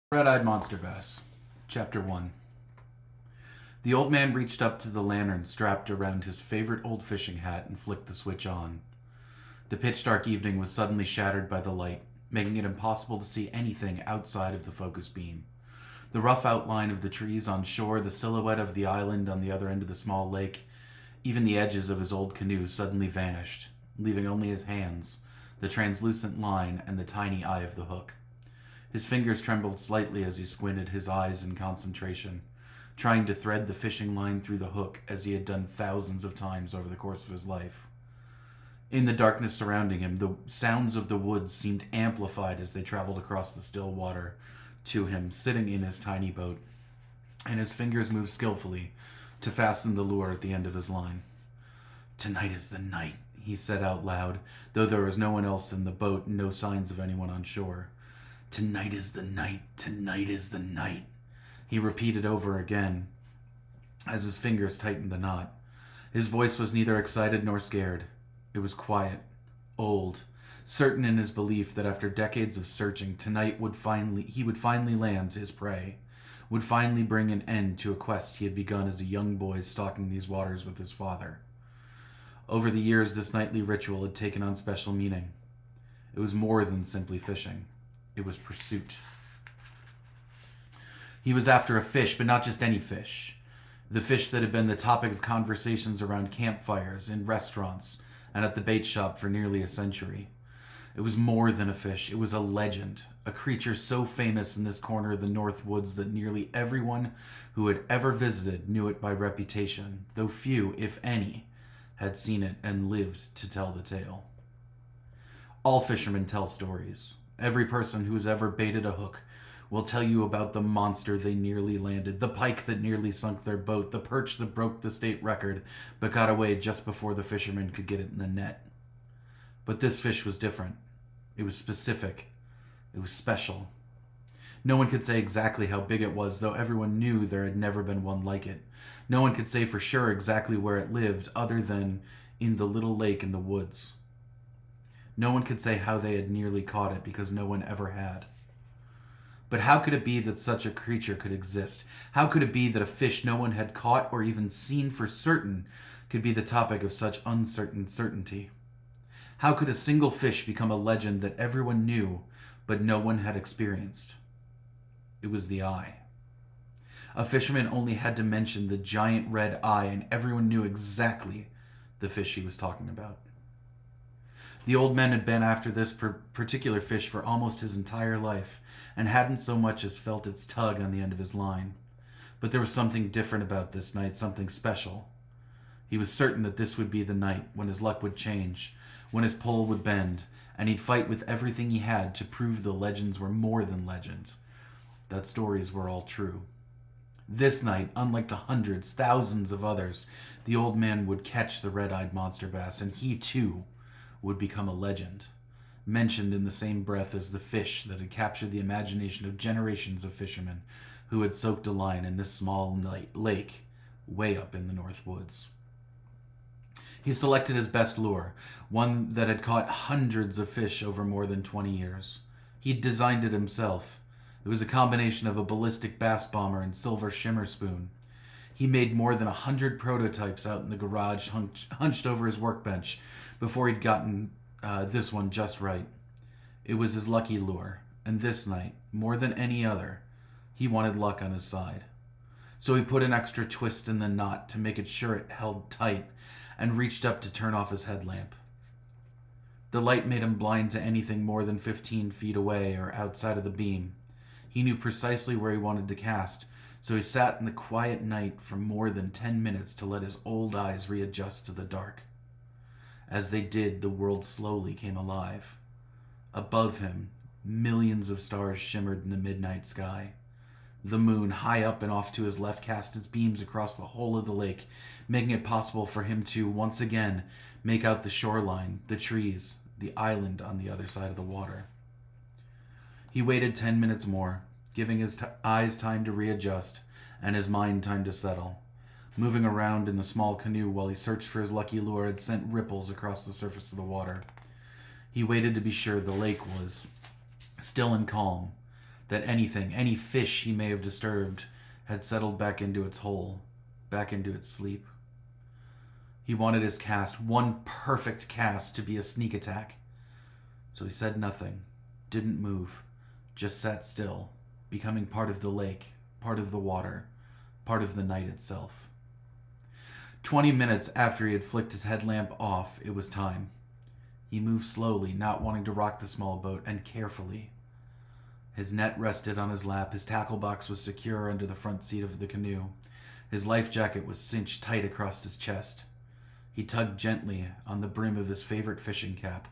Red-Eyed Monster Bass, Chapter 1. The old man reached up to the lantern strapped around his favorite old fishing hat and flicked the switch on. The pitch-dark evening was suddenly shattered by the light, making it impossible to see anything outside of the focus beam. The rough outline of the trees on shore, the silhouette of the island on the other end of the small lake, even the edges of his old canoe suddenly vanished, leaving only his hands, the translucent line, and the tiny eye of the hook. His fingers trembled slightly as he squinted his eyes in concentration, trying to thread the fishing line through the hook as he had done thousands of times over the course of his life. In the darkness surrounding him, the sounds of the woods seemed amplified as they traveled across the still water to him, sitting in his tiny boat, and his fingers moved skillfully to fasten the lure at the end of his line. "Tonight is the night," he said out loud, though there was no one else in the boat and no signs of anyone on shore. "Tonight is the night, tonight is the night," he repeated over again as his fingers tightened the knot. His voice was neither excited nor scared. It was quiet, old, certain in his belief that after decades of searching, tonight he would finally land his prey, would finally bring an end to a quest he had begun as a young boy stalking these waters with his father. Over the years, this nightly ritual had taken on special meaning. It was more than simply fishing. It was pursuit. He was after a fish, but not just any fish. The fish that had been the topic of conversations around campfires, in restaurants, and at the bait shop for nearly a century. It was more than a fish. It was a legend, a creature so famous in this corner of the North Woods that nearly everyone who had ever visited knew it by reputation, though few, if any, had seen it and lived to tell the tale. All fishermen tell stories. Every person who has ever baited a hook will tell you about the monster they nearly landed, the pike that nearly sunk their boat, the perch that broke the state record but got away just before the fisherman could get it in the net. But this fish was different. It was specific. It was special. No one could say exactly how big it was, though everyone knew there had never been one like it. No one could say for sure exactly where it lived, other than in the little lake in the woods. No one could say how they had nearly caught it, because no one ever had. But how could it be that such a creature could exist? How could it be that a fish no one had caught or even seen for certain could be the topic of such uncertain certainty? How could a single fish become a legend that everyone knew, but no one had experienced? It was the eye. A fisherman only had to mention the giant red eye, and everyone knew exactly the fish he was talking about. The old man had been after this particular fish for almost his entire life, and hadn't so much as felt its tug on the end of his line. But there was something different about this night, something special. He was certain that this would be the night when his luck would change, when his pole would bend, and he'd fight with everything he had to prove the legends were more than legends, that stories were all true. This night, unlike the hundreds, thousands of others, the old man would catch the red-eyed monster bass, and he too would become a legend, mentioned in the same breath as the fish that had captured the imagination of generations of fishermen who had soaked a line in this small lake way up in the North Woods. He selected his best lure, one that had caught hundreds of fish over more than 20 years. He'd designed it himself. It was a combination of a ballistic bass bomber and silver shimmer spoon. He made more than 100 prototypes out in the garage, hunched over his workbench, before he'd gotten this one just right. It was his lucky lure, and this night, more than any other, he wanted luck on his side. So he put an extra twist in the knot to make it sure it held tight, and reached up to turn off his headlamp. The light made him blind to anything more than 15 feet away or outside of the beam. He knew precisely where he wanted to cast, so he sat in the quiet night for more than 10 minutes to let his old eyes readjust to the dark. As they did, the world slowly came alive. Above him, millions of stars shimmered in the midnight sky. The moon, high up and off to his left, cast its beams across the whole of the lake, making it possible for him to, once again, make out the shoreline, the trees, the island on the other side of the water. He waited 10 minutes more, giving his eyes time to readjust and his mind time to settle. Moving around in the small canoe while he searched for his lucky lure had sent ripples across the surface of the water. He waited to be sure the lake was still and calm, that anything, any fish he may have disturbed, had settled back into its hole, back into its sleep. He wanted his cast, one perfect cast, to be a sneak attack. So he said nothing, didn't move, just sat still, becoming part of the lake, part of the water, part of the night itself. 20 minutes after he had flicked his headlamp off, it was time. He moved slowly, not wanting to rock the small boat, and carefully. His net rested on his lap, his tackle box was secure under the front seat of the canoe. His life jacket was cinched tight across his chest. He tugged gently on the brim of his favorite fishing cap,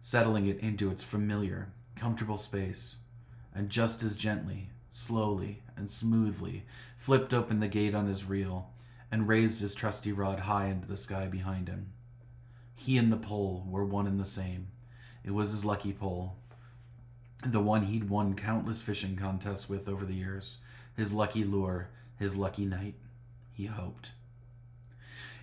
settling it into its familiar, comfortable space, and just as gently, slowly, and smoothly, flipped open the gate on his reel and raised his trusty rod high into the sky behind him. He and the pole were one and the same. It was his lucky pole, the one he'd won countless fishing contests with over the years, his lucky lure, his lucky night, he hoped.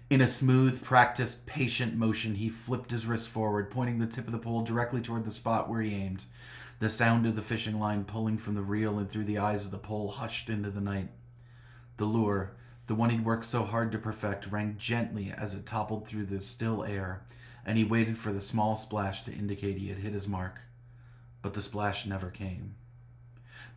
In a smooth, practiced, patient motion, he flipped his wrist forward, pointing the tip of the pole directly toward the spot where he aimed. The sound of the fishing line pulling from the reel and through the eyes of the pole hushed into the night. The lure, the one he'd worked so hard to perfect, rang gently as it toppled through the still air, and he waited for the small splash to indicate he had hit his mark. But the splash never came.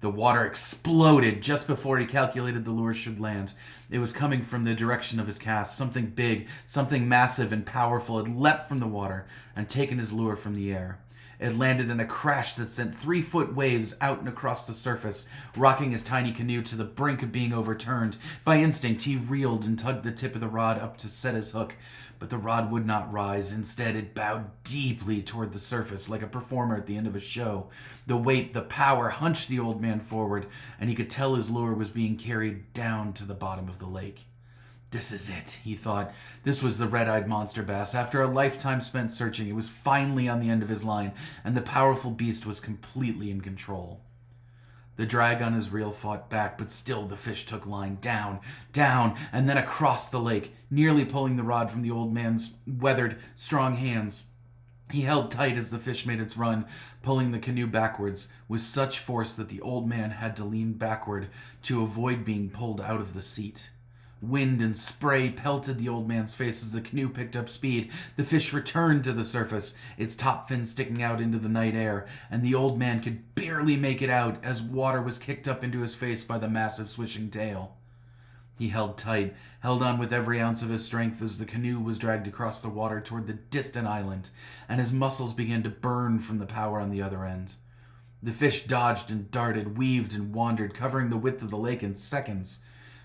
The water exploded just before he calculated the lure should land. It was coming from the direction of his cast. Something big, something massive and powerful had leapt from the water and taken his lure from the air. It landed in a crash that sent 3-foot waves out and across the surface, rocking his tiny canoe to the brink of being overturned. By instinct, he reeled and tugged the tip of the rod up to set his hook, but the rod would not rise. Instead, it bowed deeply toward the surface, like a performer at the end of a show. The weight, the power, hunched the old man forward, and he could tell his lure was being carried down to the bottom of the lake. This is it, he thought. This was the red-eyed monster bass. After a lifetime spent searching, it was finally on the end of his line, and the powerful beast was completely in control. The drag on his reel fought back, but still the fish took line down, down, and then across the lake, nearly pulling the rod from the old man's weathered, strong hands. He held tight as the fish made its run, pulling the canoe backwards with such force that the old man had to lean backward to avoid being pulled out of the seat. Wind and spray pelted the old man's face as the canoe picked up speed. The fish returned to the surface, its top fin sticking out into the night air, and the old man could barely make it out as water was kicked up into his face by the massive swishing tail. He held tight, held on with every ounce of his strength as the canoe was dragged across the water toward the distant island, and his muscles began to burn from the power on the other end. The fish dodged and darted, weaved and wandered, covering the width of the lake in seconds,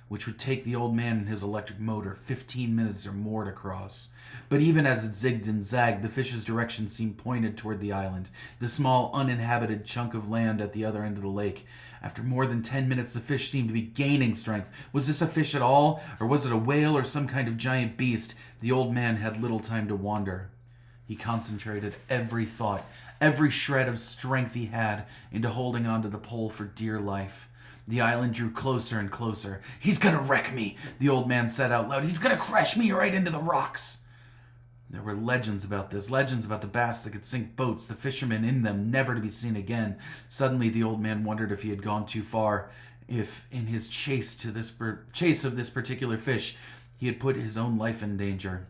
which would take the old man and his electric motor 15 minutes or more to cross. But even as it zigged and zagged, the fish's direction seemed pointed toward the island, the small uninhabited chunk of land at the other end of the lake. After more than 10 minutes, the fish seemed to be gaining strength. Was this a fish at all, or was it a whale or some kind of giant beast? The old man had little time to wander. He concentrated every thought, every shred of strength he had, into holding onto the pole for dear life. The island drew closer and closer. "He's gonna wreck me," the old man said out loud. "He's gonna crash me right into the rocks." There were legends about this, legends about the bass that could sink boats, the fishermen in them never to be seen again. Suddenly the old man wondered if he had gone too far, if in his chase of this particular fish he had put his own life in danger.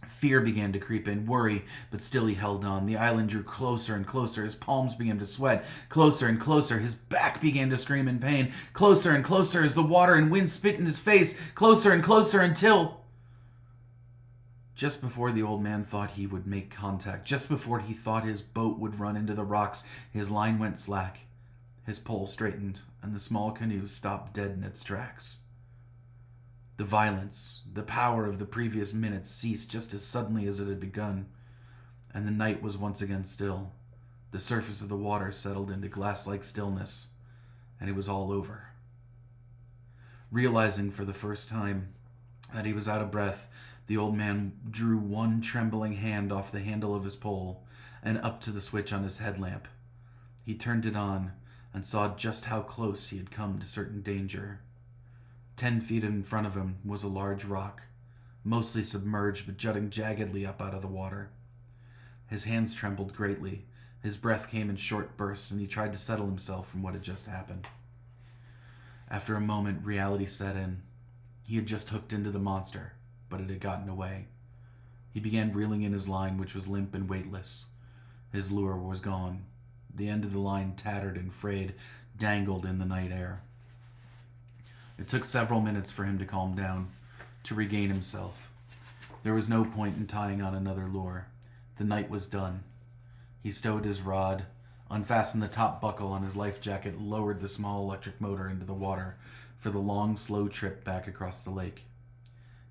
Fear began to creep in, worry, but still he held on. The island drew closer and closer. His palms began to sweat. Closer and closer. His back began to scream in pain. Closer and closer as the water and wind spit in his face. Closer and closer until... Just before the old man thought he would make contact, just before he thought his boat would run into the rocks, his line went slack. His pole straightened, and the small canoe stopped dead in its tracks. The violence, the power of the previous minutes ceased just as suddenly as it had begun, and the night was once again still. The surface of the water settled into glass-like stillness, and it was all over. Realizing for the first time that he was out of breath, the old man drew one trembling hand off the handle of his pole and up to the switch on his headlamp. He turned it on and saw just how close he had come to certain danger. 10 feet in front of him was a large rock, mostly submerged but jutting jaggedly up out of the water. His hands trembled greatly, His breath came in short bursts, and he tried to settle himself from what had just happened. After a moment, reality set in. He had just hooked into the monster, but it had gotten away. He began reeling in his line, which was limp and weightless. His lure was gone. The end of the line, tattered and frayed, dangled in the night air. It took several minutes for him to calm down, to regain himself. There was no point in tying on another lure. The night was done. He stowed his rod, unfastened the top buckle on his life jacket, and lowered the small electric motor into the water for the long, slow trip back across the lake.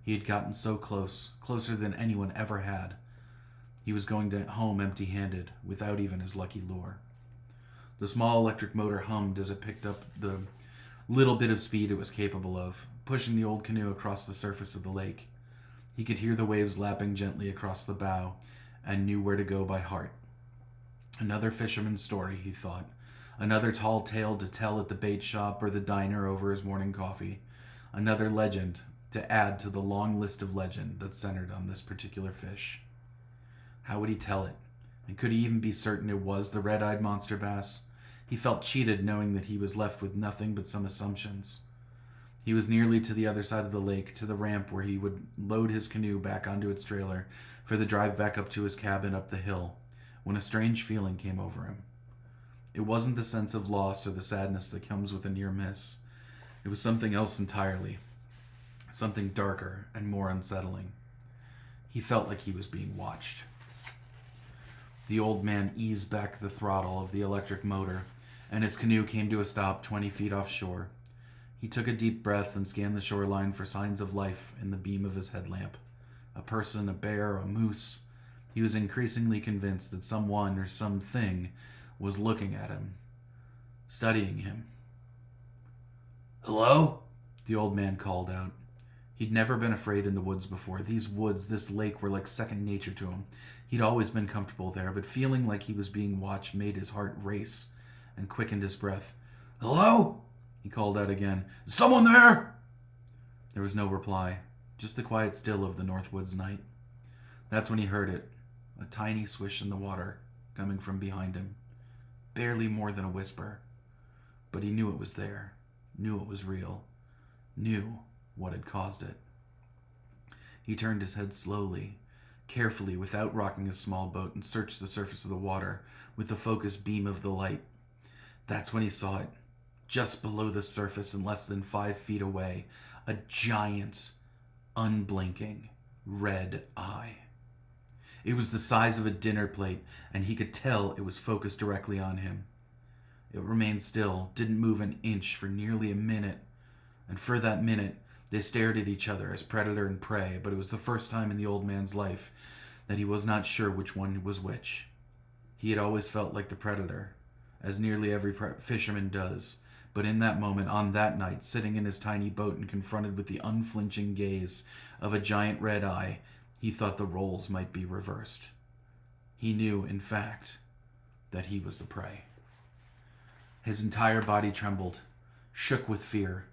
He had gotten so close, closer than anyone ever had. He was going home empty-handed, without even his lucky lure. The small electric motor hummed as it picked up the little bit of speed it was capable of, pushing the old canoe across the surface of the lake. He could hear the waves lapping gently across the bow, and knew where to go by heart. Another fisherman's story, he thought. Another tall tale to tell at the bait shop or the diner over his morning coffee. Another legend to add to the long list of legend that centered on this particular fish. How would he tell it? And could he even be certain it was the red-eyed monster bass? He felt cheated knowing that he was left with nothing but some assumptions. He was nearly to the other side of the lake, to the ramp where he would load his canoe back onto its trailer for the drive back up to his cabin up the hill, when a strange feeling came over him. It wasn't the sense of loss or the sadness that comes with a near miss. It was something else entirely. Something darker and more unsettling. He felt like he was being watched. The old man eased back the throttle of the electric motor, and his canoe came to a stop 20 feet offshore. He took a deep breath and scanned the shoreline for signs of life in the beam of his headlamp. A person, a bear, a moose. He was increasingly convinced that someone or something was looking at him, studying him. "Hello?" the old man called out. He'd never been afraid in the woods before. These woods, this lake, were like second nature to him. He'd always been comfortable there, but feeling like he was being watched made his heart race and quickened his breath. "Hello?" he called out again. "Is someone there?" There was no reply, just the quiet still of the Northwoods night. That's when he heard it, a tiny swish in the water coming from behind him. Barely more than a whisper, but he knew it was there, knew it was real, knew what had caused it. He turned his head slowly, carefully, without rocking his small boat, and searched the surface of the water with the focused beam of the light. That's when he saw it, just below the surface and less than 5 feet away, a giant, unblinking, red eye. It was the size of a dinner plate, and he could tell it was focused directly on him. It remained still, didn't move an inch for nearly a minute, and for that minute, they stared at each other as predator and prey, but it was the first time in the old man's life that he was not sure which one was which. He had always felt like the predator, as nearly every fisherman does, but in that moment, on that night, sitting in his tiny boat and confronted with the unflinching gaze of a giant red eye, he thought the roles might be reversed. He knew, in fact, that he was the prey. His entire body trembled, shook with fear.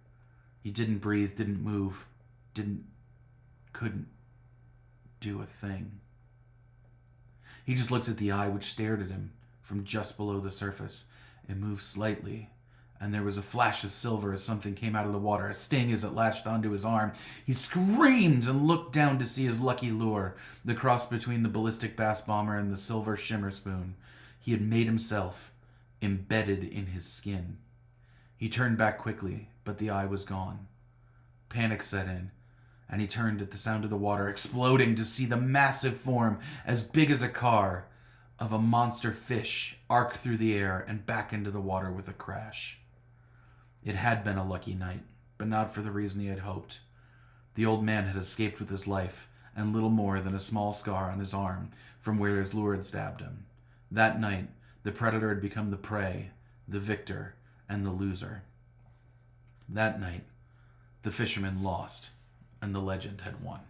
He didn't breathe, didn't move, couldn't do a thing. He just looked at the eye, which stared at him from just below the surface. It moved slightly, and there was a flash of silver as something came out of the water, a sting as it latched onto his arm. He screamed and looked down to see his lucky lure, the cross between the ballistic bass bomber and the silver shimmer spoon. He had made himself embedded in his skin. He turned back quickly, but the eye was gone. Panic set in, and he turned at the sound of the water exploding to see the massive form, as big as a car, of a monster fish arc through the air and back into the water with a crash. It had been a lucky night, but not for the reason he had hoped. The old man had escaped with his life, and little more than a small scar on his arm from where his lure had stabbed him. That night, the predator had become the prey, the victor, and the loser. That night, the fisherman lost, and the legend had won.